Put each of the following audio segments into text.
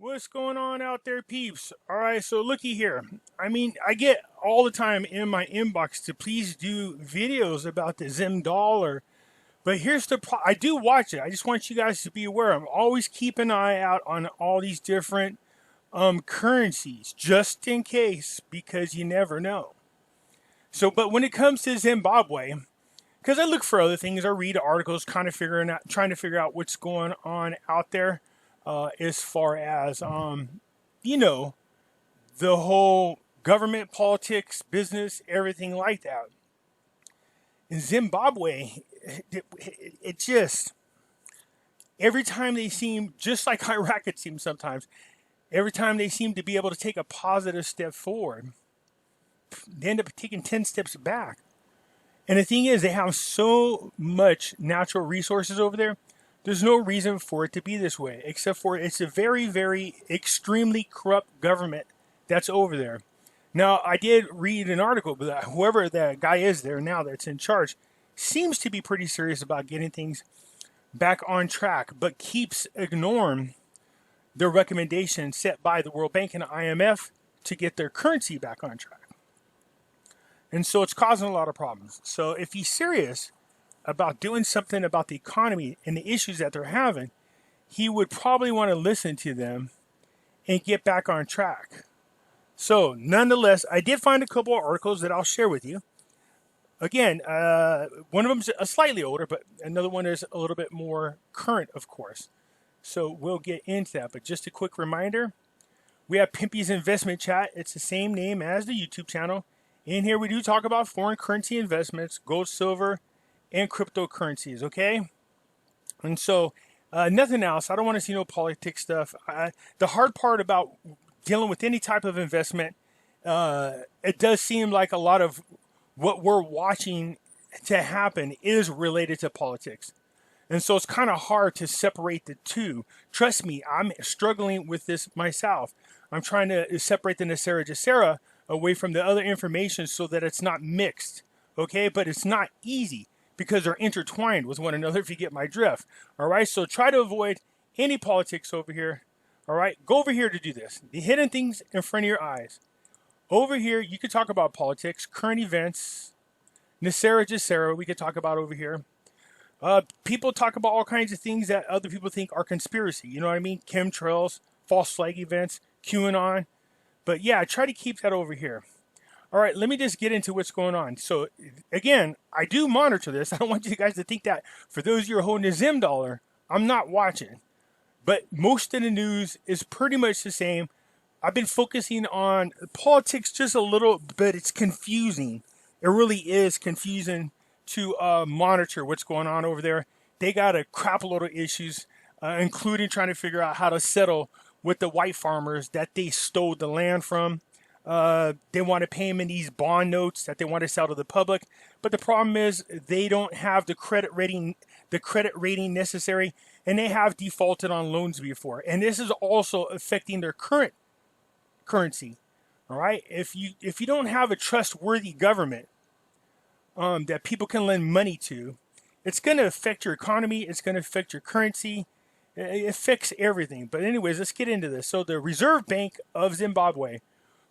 What's going on out there, peeps? All right, so looky here. I mean, I get all the time in my inbox to please do videos about the Zim Dollar, but here's the I do watch it. I just want you guys to be aware. I'm always keep an eye out on all these different currencies, just in case, because you never know. So, but when it comes to Zimbabwe, because I look for other things, I read articles, kind of trying to figure out what's going on out there, as far as you know, the whole government, politics, business, everything like that. In Zimbabwe, it just every time they seem just like Iraq, it seems sometimes. Every time they seem to be able to take a positive step forward, they end up taking 10 steps back. And the thing is, they have so much natural resources over there. There's no reason for it to be this way, except for it's a very, very extremely corrupt government that's over there. Now, I did read an article, but whoever that guy is there now that's in charge seems to be pretty serious about getting things back on track, but keeps ignoring the recommendations set by the World Bank and IMF to get their currency back on track. And so it's causing a lot of problems. So if he's serious about doing something about the economy and the issues that they're having, he would probably want to listen to them and get back on track. So nonetheless, I did find a couple of articles that I'll share with you. Again, one of them's a slightly older, but another one is a little bit more current, of course. So we'll get into that. But just a quick reminder, we have Pimpy's Investment Chat. It's the same name as the YouTube channel. In here, we do talk about foreign currency investments, gold, silver, and cryptocurrencies, okay? And so, nothing else. I don't want to see no politics stuff. The hard part about dealing with any type of investment, it does seem like a lot of what we're watching to happen is related to politics. And so it's kind of hard to separate the two. Trust me, I'm struggling with this myself. I'm trying to separate the NESARA GESARA away from the other information so that it's not mixed, okay? But it's not easy because they're intertwined with one another, if you get my drift, all right? So try to avoid any politics over here, all right? Go over here to do this. The hidden things in front of your eyes. Over here, you could talk about politics, current events, NESARA GESARA, we could talk about over here. People talk about all kinds of things that other people think are conspiracy, you know what I mean? Chemtrails, false flag events, QAnon. But yeah, try to keep that over here. All right, let me just get into what's going on. So again, I do monitor this. I don't want you guys to think that for those of you who are holding a Zim dollar, I'm not watching. But most of the news is pretty much the same. I've been focusing on politics just a little bit. It's confusing. It really is confusing to monitor what's going on over there. They got a crap load of issues, including trying to figure out how to settle with the white farmers that they stole the land from. They want to pay them in these bond notes that they want to sell to the public. But the problem is they don't have the credit rating necessary, and they have defaulted on loans before. And this is also affecting their current currency. All right. If you don't have a trustworthy government that people can lend money to, it's going to affect your economy. It's going to affect your currency. It affects everything. But anyways, let's get into this. So the Reserve Bank of Zimbabwe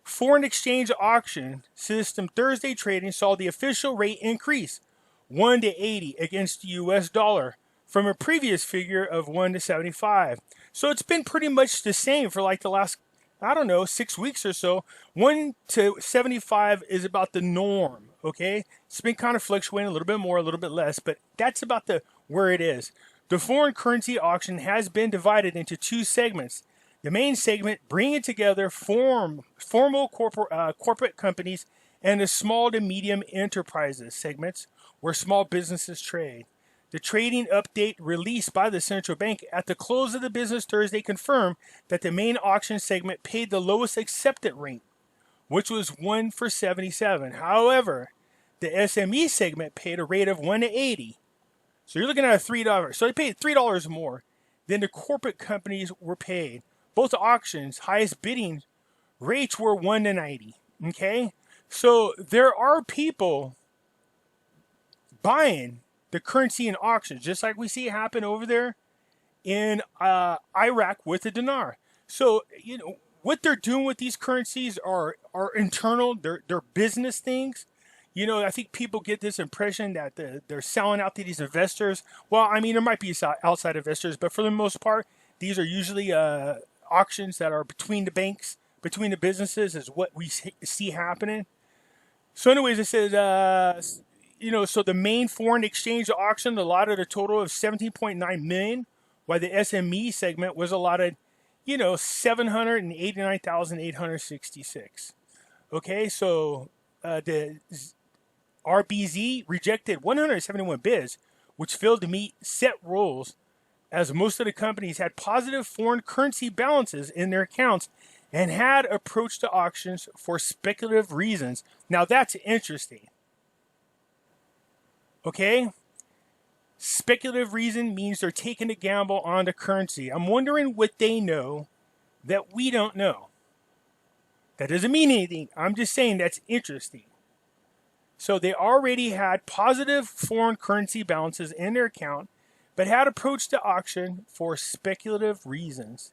foreign exchange auction system Thursday trading saw the official rate increase 1 to 80 against the US dollar from a previous figure of 1 to 75. So it's been pretty much the same for like the last, I don't know, 6 weeks or so. 1 to 75 is about the norm, okay? It's been kind of fluctuating a little bit more, a little bit less, but that's about where it is. The foreign currency auction has been divided into two segments. The main segment bringing together formal corporate companies and the small to medium enterprises segments where small businesses trade. The trading update released by the central bank at the close of the business Thursday confirmed that the main auction segment paid the lowest accepted rate, which was 1 for 77. However, the SME segment paid a rate of 1 to 80. So you're looking at $3. So they paid $3 more than the corporate companies were paid. Both auctions, highest bidding rates were 1 to 90. Okay? So there are people buying the currency in auctions, just like we see happen over there in Iraq with the dinar. So, what they're doing with these currencies are internal. They're business things. I think people get this impression that they're selling out to these investors. Well, I mean, there might be outside investors, but for the most part, these are usually auctions that are between the banks, between the businesses, is what we see happening. So, anyways, it says, so the main foreign exchange auction allotted a total of 17.9 million, while the SME segment was allotted, 789,866. Okay, so the RBZ rejected 171 bids, which failed to meet set rules, as most of the companies had positive foreign currency balances in their accounts and had approached the auctions for speculative reasons. Now that's interesting. Okay? Speculative reason means they're taking a gamble on the currency. I'm wondering what they know that we don't know. That doesn't mean anything. I'm just saying that's interesting. So they already had positive foreign currency balances in their account, but had approached the auction for speculative reasons.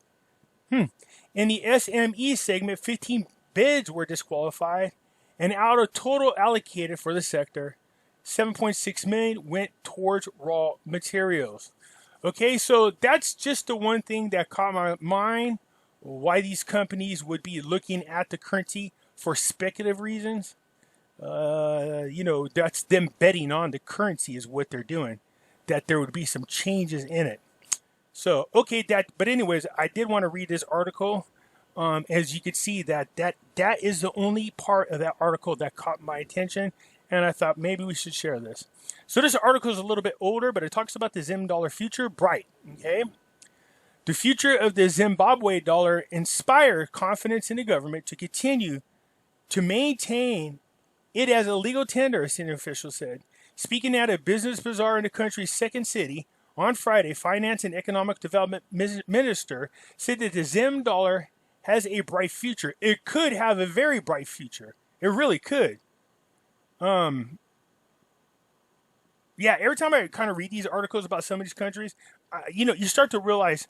In the SME segment, 15 bids were disqualified, and out of total allocated for the sector, 7.6 million went towards raw materials. Okay, so that's just the one thing that caught my mind, why these companies would be looking at the currency for speculative reasons. That's them betting on the currency is what they're doing, that there would be some changes in it. So, okay, but anyways, I did want to read this article. As you can see, that is the only part of that article that caught my attention, and I thought maybe we should share this. So this article is a little bit older, but it talks about the Zim Dollar Future, bright, okay? The future of the Zimbabwe dollar inspired confidence in the government to continue to maintain it as a legal tender, a senior official said. Speaking at a business bazaar in the country's second city on Friday, Finance and Economic Development Minister said that the Zim dollar has a bright future. It could have a very bright future. It really could. Yeah, every time I kind of read these articles about some of these countries, you start to realize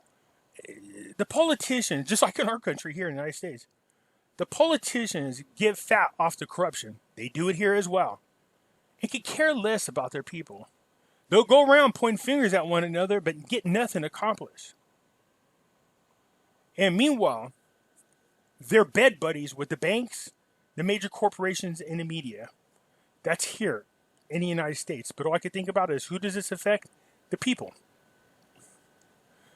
the politicians, just like in our country here in the United States, the politicians get fat off the corruption. They do it here as well. And could care less about their people. They'll go around pointing fingers at one another, but get nothing accomplished. And meanwhile, they're bed buddies with the banks, the major corporations, and the media. That's here in the United States. But all I can think about is, who does this affect? The people.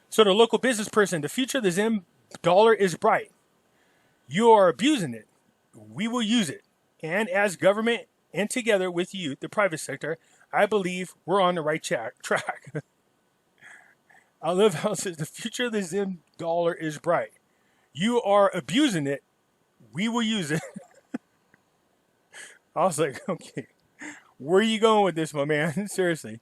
So the local business person, the future of the Zim dollar is bright. You are abusing it. We will use it. And as government and together with you, the private sector, I believe we're on the right track. I love how it says the future of the Zim dollar is bright. You are abusing it. We will use it. I was like, okay, where are you going with this, my man? Seriously.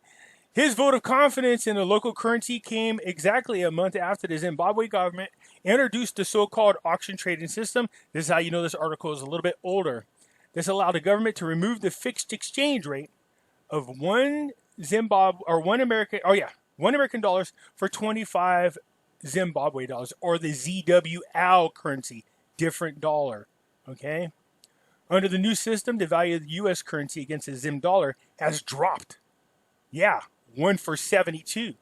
His vote of confidence in the local currency came exactly a month after the Zimbabwe government introduced the so-called auction trading system. This is how you know this article is a little bit older. This allowed the government to remove the fixed exchange rate of one American dollars for 25 Zimbabwe dollars, or the ZWL currency, different dollar. Okay? Under the new system, the value of the U.S. currency against the Zim dollar has dropped. Yeah, 1 for 72.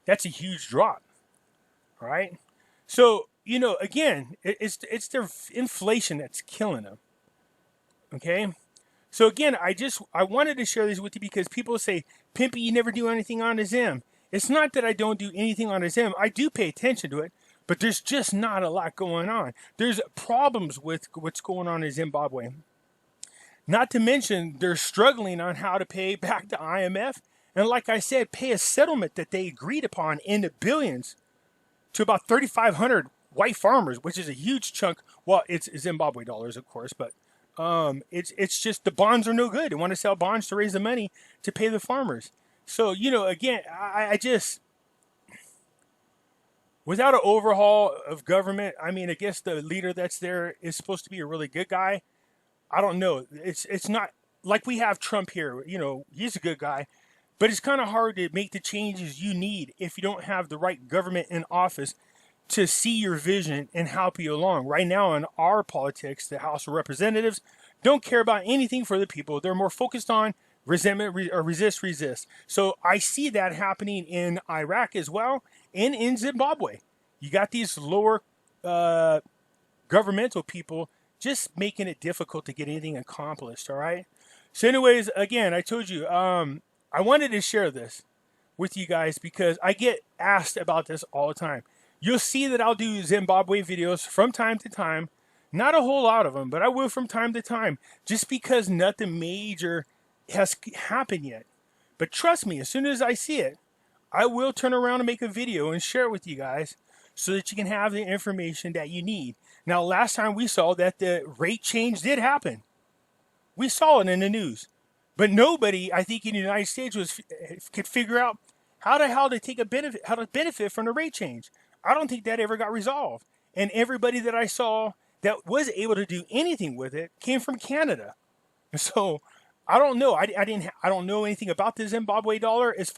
That's a huge drop. All right? So, again, it's their inflation that's killing them. Okay? So again, I wanted to share this with you because people say, Pimpy, you never do anything on the Zim. It's not that I don't do anything on the Zim. I do pay attention to it, but there's just not a lot going on. There's problems with what's going on in Zimbabwe. Not to mention, they're struggling on how to pay back the IMF. And like I said, pay a settlement that they agreed upon in the billions to about 3,500 white farmers, which is a huge chunk. Well, it's Zimbabwe dollars, of course, but it's just the bonds are no good. They want to sell bonds to raise the money to pay the farmers. So, again, I just, without an overhaul of government, I mean, I guess the leader that's there is supposed to be a really good guy. I don't know. It's not like we have Trump here. He's a good guy, but it's kind of hard to make the changes you need if you don't have the right government in office to see your vision and help you along. Right now in our politics, the House of Representatives don't care about anything for the people. They're more focused on resentment or resist. So I see that happening in Iraq as well, and in Zimbabwe. You got these lower governmental people just making it difficult to get anything accomplished. All right. So anyways, again, I told you, I wanted to share this with you guys because I get asked about this all the time. You'll see that I'll do Zimbabwe videos from time to time. Not a whole lot of them, but I will from time to time, just because nothing major has happened yet. But trust me, as soon as I see it, I will turn around and make a video and share it with you guys so that you can have the information that you need. Now, last time we saw that the rate change did happen. We saw it in the news. But nobody, I think, in the United States could figure out how the hell to benefit from the rate change. I don't think that ever got resolved. And everybody that I saw that was able to do anything with it came from Canada. So I don't know. I don't know anything about the Zimbabwe dollar as